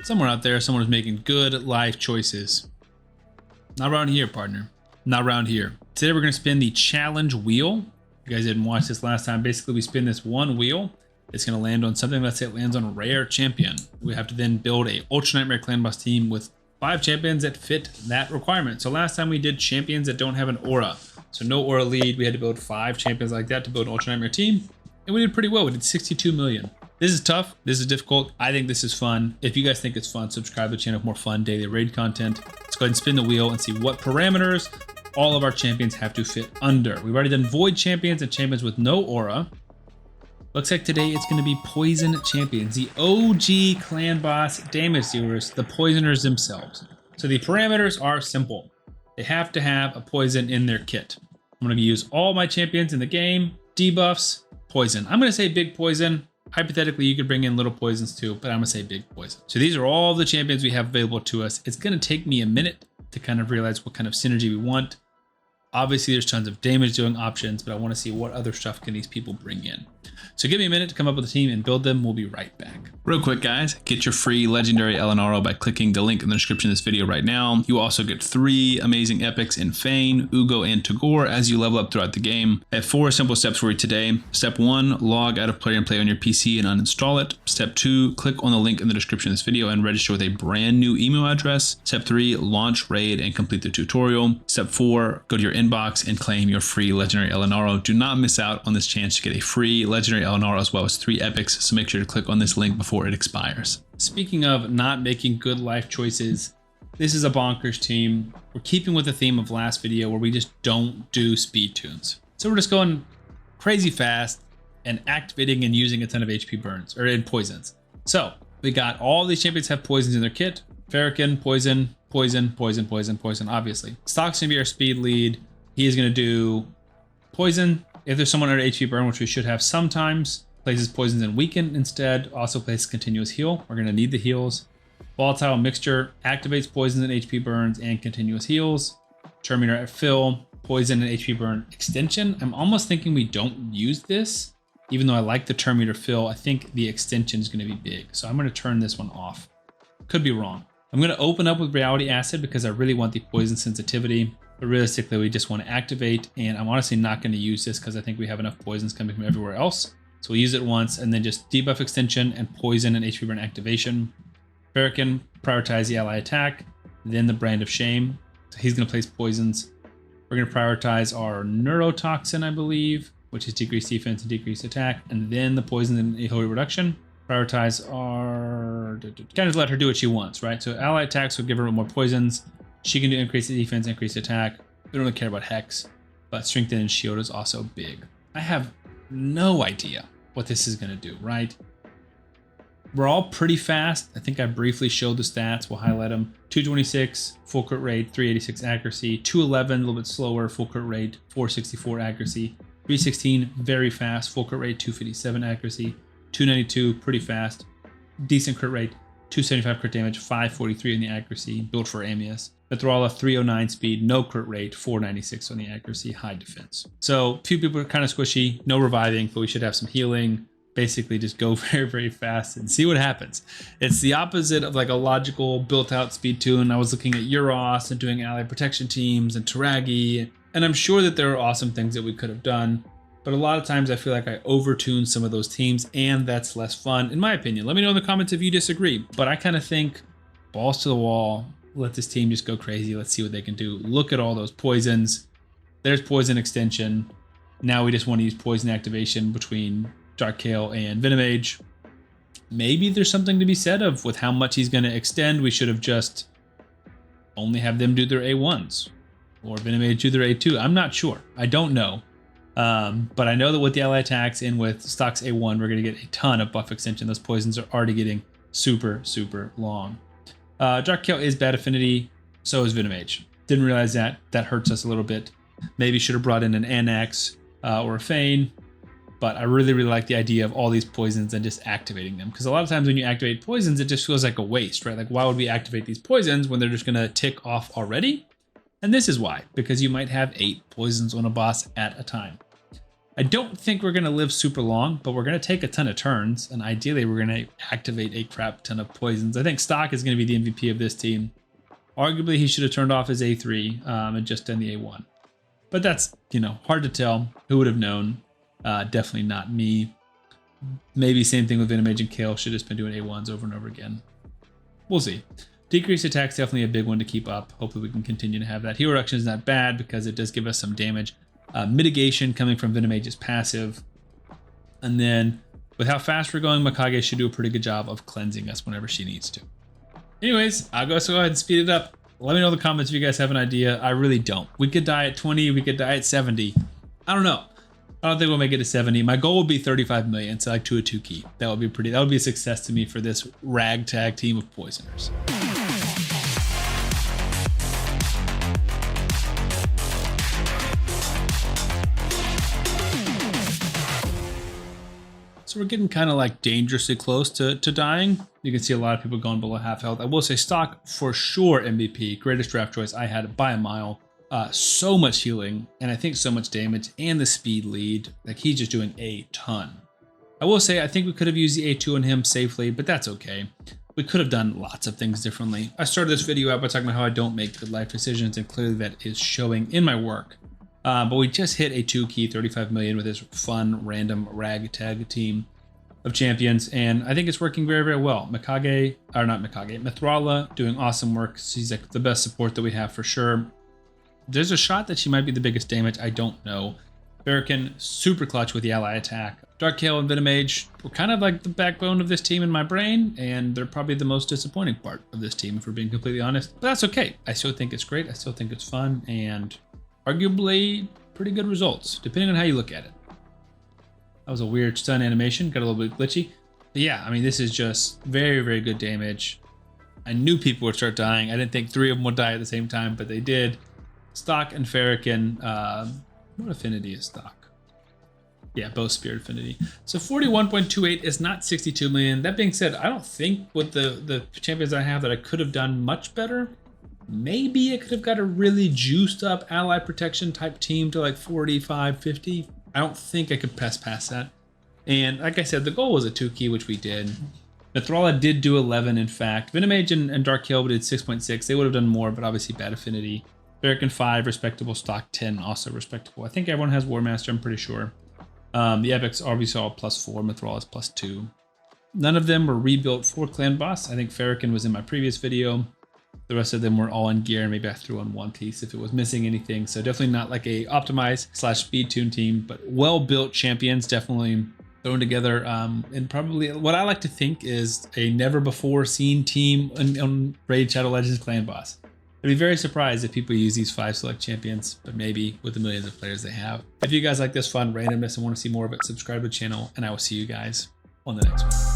Somewhere out there, someone is making good life choices. Not around here, partner. Not around here. Today we're going to spin the challenge wheel. If you guys didn't watch this last time, basically we spin this one wheel. It's going to land on something. Let's say it lands on a rare champion. We have to then build a Ultra Nightmare Clan Boss team with 5 champions that fit that requirement. So last time we did champions that don't have an aura. So no aura lead. We had to build 5 champions like that to build an Ultra Nightmare team. And we did pretty well. We did 62 million. This is tough. This is difficult. I think this is fun. If you guys think it's fun, subscribe to the channel for more fun daily raid content. Let's go ahead and spin the wheel and see what parameters all of our champions have to fit under. We've already done void champions and champions with no aura. Looks like today it's going to be poison champions, the OG clan boss damage dealers, the poisoners themselves. So the parameters are simple. They have to have a poison in their kit. I'm going to use all my champions in the game, debuffs, poison. I'm going to say big poison. Hypothetically, you could bring in little poisons too, but I'm going to say big poison. So these are all the champions we have available to us. It's going to take me a minute to kind of realize what kind of synergy we want. Obviously, there's tons of damage doing options, but I want to see what other stuff can these people bring in. So give me a minute to come up with a team and build them. We'll be right back. Real quick, guys, get your free legendary LNRO by clicking the link in the description of this video right now. You also get 3 amazing epics in Fane, Ugo, and Tagore as you level up throughout the game. I have 4 simple steps for you today. Step 1, log out of Player and Play on your PC and uninstall it. Step 2, click on the link in the description of this video and register with a brand new email address. Step 3, launch raid and complete the tutorial. Step 4, go to your inbox and claim your free legendary LNRO. Do not miss out on this chance to get a free legendary LNRO as well as 3 epics, so make sure to click on this link before it expires. Speaking of not making good life choices, this is a bonkers team. We're keeping with the theme of last video where we just don't do speed tunes. So we're just going crazy fast and activating and using a ton of HP burns or in poisons. So we got all these champions have poisons in their kit. Fahrakin, poison, poison, poison, poison, poison, obviously. Stokk's gonna be our speed lead. He is gonna do poison. If there's someone under HP burn, which we should have sometimes, places poisons and weaken instead, also places continuous heal. We're gonna need the heals. Volatile mixture activates poisons and HP burns and continuous heals. Terminator at fill, poison and HP burn extension. I'm almost thinking we don't use this, even though I like the Terminator fill. I think the extension is gonna be big. So I'm gonna turn this one off. Could be wrong. I'm gonna open up with Reality Acid because I really want the poison sensitivity. But realistically, we just want to activate, and I'm honestly not going to use this because I think we have enough poisons coming from everywhere else. So we'll use it once, and then just debuff extension and poison and HP burn activation. Fahrakin, prioritize the ally attack, then the brand of shame. So he's going to place poisons. We're going to prioritize our neurotoxin, I believe, which is decreased defense and decreased attack, and then the poison and AoE reduction. Prioritize our... kind of let her do what she wants, right? So ally attacks will give her more poisons. She can do increased defense, increased attack. We don't really care about Hex, but strengthen and shield is also big. I have no idea what this is going to do, right? We're all pretty fast. I think I briefly showed the stats. We'll highlight them. 226, full crit rate, 386 accuracy. 211, a little bit slower, full crit rate, 464 accuracy. 316, very fast, full crit rate, 257 accuracy. 292, pretty fast, decent crit rate. 275 crit damage, 543 in the accuracy, built for Amius. Mithrala, 309 speed, no crit rate, 496 on the accuracy, high defense. So few people are kind of squishy, no reviving, but we should have some healing. Basically just go very, very fast and see what happens. It's the opposite of like a logical built out speed tune. I was looking at Euros and doing ally protection teams and Taragi, and I'm sure that there are awesome things that we could have done. But a lot of times I feel like I overtune some of those teams, and that's less fun, in my opinion. Let me know in the comments if you disagree. But I kind of think balls to the wall, let this team just go crazy. Let's see what they can do. Look at all those poisons. There's poison extension. Now we just want to use poison activation between Dark Kael and Venomage. Maybe there's something to be said of with how much he's going to extend. We should have just only have them do their A1s or Venomage do their A2. I'm not sure. I don't know. But I know that with the ally attacks and with Stokk's A1, we're going to get a ton of buff extension. Those poisons are already getting super, super long. Dark Kael is bad affinity, so is Venomage. Didn't realize that. That hurts us a little bit. Maybe should have brought in an Annex or a Fane, but I really, really like the idea of all these poisons and just activating them. Because a lot of times when you activate poisons, it just feels like a waste, right? Like, why would we activate these poisons when they're just going to tick off already? And this is why, because you might have 8 poisons on a boss at a time. I don't think we're going to live super long, but we're going to take a ton of turns. And ideally, we're going to activate a crap ton of poisons. I think Stokk is going to be the MVP of this team. Arguably, he should have turned off his A3 and just done the A1. But that's, you know, hard to tell. Who would have known? Definitely not me. Maybe same thing with venomage and kael. Should have just been doing A1s over and over again. We'll see. Decreased attack's definitely a big one to keep up. Hopefully we can continue to have that. Hero reduction is not bad because it does give us some damage. Mitigation coming from venomage is passive. And then with how fast we're going, Mikage should do a pretty good job of cleansing us whenever she needs to. Anyways, I'll go ahead and speed it up. Let me know in the comments if you guys have an idea. I really don't. We could die at 20. We could die at 70. I don't know. I don't think we'll make it to 70. My goal would be 35 million, so like 2 a 2 key. That would be a success to me for this ragtag team of poisoners. So we're getting kind of like dangerously close to dying. You can see a lot of people going below half health. I will say Stokk for sure MVP, greatest draft choice I had by a mile. So much healing, and I think so much damage, and the speed lead. Like, he's just doing a ton. I will say I think we could have used the A2 on him safely, but that's okay. We could have done lots of things differently. I started this video out by talking about how I don't make good life decisions, and clearly that is showing in my work. But we just hit a 2 key 35 million with this fun random ragtag team of champions, and I think it's working very, very well. Mithrala doing awesome work. She's like the best support that we have for sure. There's a shot that she might be the biggest damage. I don't know. Fahrakin, super clutch with the ally attack. Dark Kael and Venomage were kind of like the backbone of this team in my brain, and they're probably the most disappointing part of this team, if we're being completely honest. But that's okay. I still think it's great. I still think it's fun, and arguably pretty good results, depending on how you look at it. That was a weird stun animation. Got a little bit glitchy. But yeah, I mean, this is just very, very good damage. I knew people would start dying. I didn't think 3 of them would die at the same time, but they did. Stokk and Fahrakin, what affinity is Stokk? Yeah, both spirit affinity. So 41.28 is not 62 million. That being said, I don't think with the champions I have that I could have done much better. Maybe I could have got a really juiced up ally protection type team to like 45, 50. I don't think I could pass past that. And like I said, the goal was a 2 key, which we did. Mithrala did do 11, in fact. Venomage and Dark Kael did 6.6. They would have done more, but obviously bad affinity. Fahrakin 5, respectable. Stokk 10, also respectable. I think everyone has War Master, I'm pretty sure. The epics obviously all +4, Mithrala is +2. None of them were rebuilt for Clan Boss. I think Fahrakin was in my previous video. The rest of them were all in gear, and maybe I threw on one piece if it was missing anything. So definitely not like a optimized/speed tune team, but well-built champions, definitely thrown together. And probably what I like to think is a never-before-seen team on Raid Shadow Legends Clan Boss. I'd be very surprised if people use these 5 select champions, but maybe with the millions of players they have. If you guys like this fun randomness and want to see more of it, subscribe to the channel, and I will see you guys on the next one.